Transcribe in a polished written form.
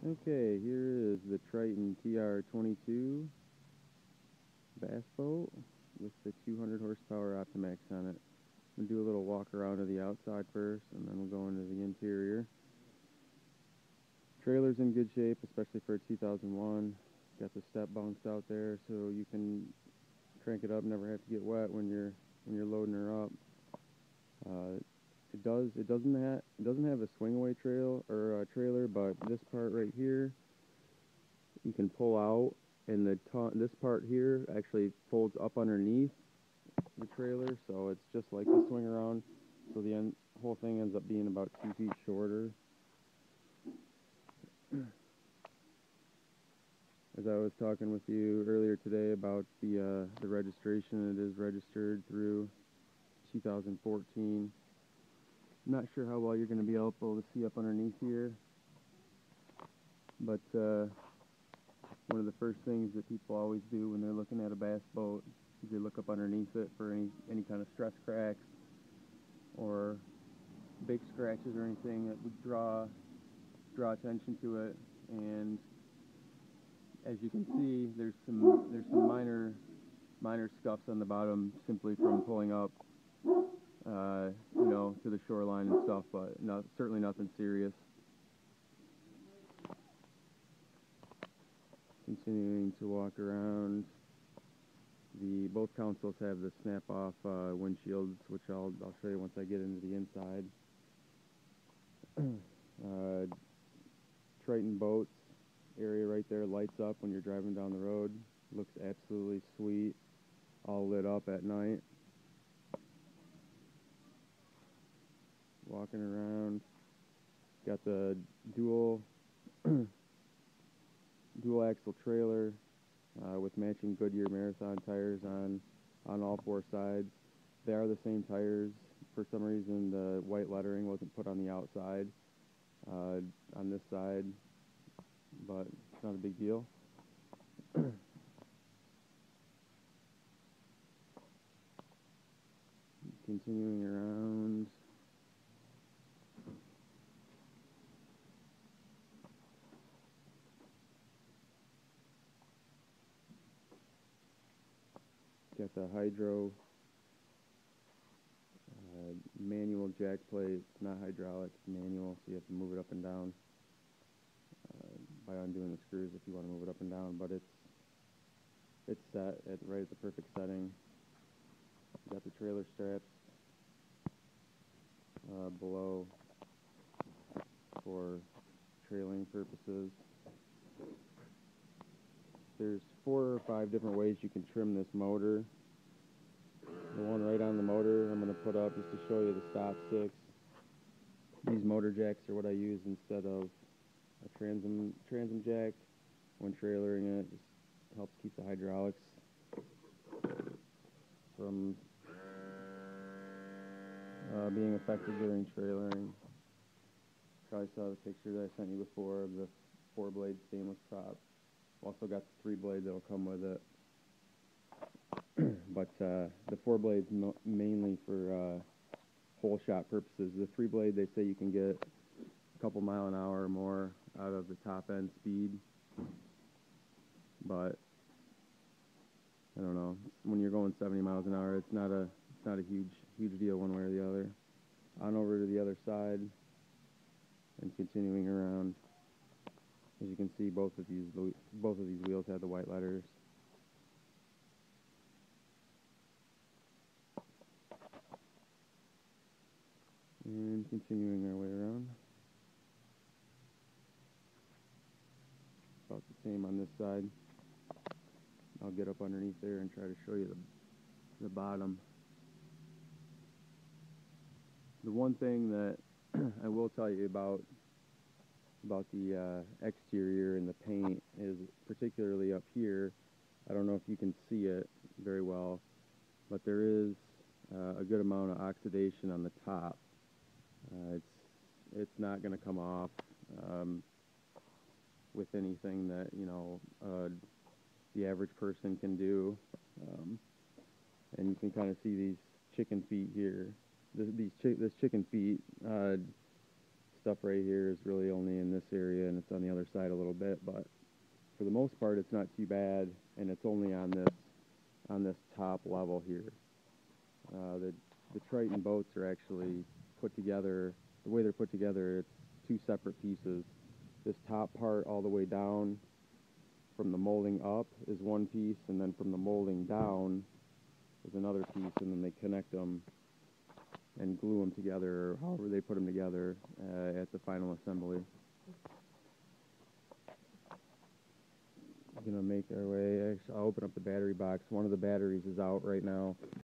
Okay, here is the Triton TR 22 bass boat with the 200 horsepower Optimax on it. We'll do a little walk around to the outside first, and then we'll go into the interior. Trailer's in good shape, especially for a 2001. Got the step bounced out there, so you can crank it up, never have to get wet when you're loading her up. It doesn't have a swing away trailer, but this part right here you can pull out, and this part here actually folds up underneath the trailer, so it's just like the swing around. So the whole thing ends up being about 2 feet shorter. As I was talking with you earlier today about the registration, it is registered through 2014. I'm not sure how well you're going to be able to see up underneath here, but one of the first things that people always do when they're looking at a bass boat is they look up underneath it for any kind of stress cracks or big scratches or anything that would draw attention to it. And as you can see, there's some minor scuffs on the bottom simply from pulling up, to the shoreline and stuff, but certainly nothing serious. Continuing to walk around, both consoles have the snap-off windshields, which I'll show you once I get into the inside. Triton boats area right there lights up when you're driving down the road. Looks absolutely sweet, all lit up at night. Walking around, got the dual axle trailer with matching Goodyear Marathon tires on all four sides. They are the same tires. For some reason, the white lettering wasn't put on the outside on this side, but it's not a big deal. Continuing around, got the hydro manual jack plate. It's not hydraulic, it's manual, so you have to move it up and down by undoing the screws if you want to move it up and down, but it's set right at the perfect setting. Got the trailer straps below for trailing purposes. There's 4 or 5 different ways you can trim this motor. The one right on the motor I'm going to put up just to show you the stop sticks. These motor jacks are what I use instead of a transom jack when trailering it. Just helps keep the hydraulics from being affected during trailering. Probably saw the picture that I sent you before of the 4-blade stainless prop. Also got the 3-blade that'll come with it. But the 4-blade's mainly for hole shot purposes. The 3-blade, they say you can get a couple mile an hour or more out of the top end speed, but I don't know. When you're going 70 miles an hour, it's not a huge deal one way or the other. On over to the other side and continuing around. As you can see, both of these wheels have the white letters. And continuing our way around. About the same on this side. I'll get up underneath there and try to show you the bottom. The one thing that I will tell you about the exterior and the paint is, particularly up here, I don't know if you can see it very well, but there is a good amount of oxidation on the top. It's not going to come off with anything that the average person can do, and you can kind of see these chicken feet here. This chicken feet stuff right here is really only in this area, and it's on the other side a little bit, but for the most part, it's not too bad, and it's only on this top level here. The Triton boats are actually put together, the way they're put together, it's two separate pieces. This top part all the way down from the molding up is one piece, and then from the molding down is another piece, and then they connect them and glue them together, or however they put them together at the final assembly. We're gonna make our way. Actually, I'll open up the battery box. One of the batteries is out right now.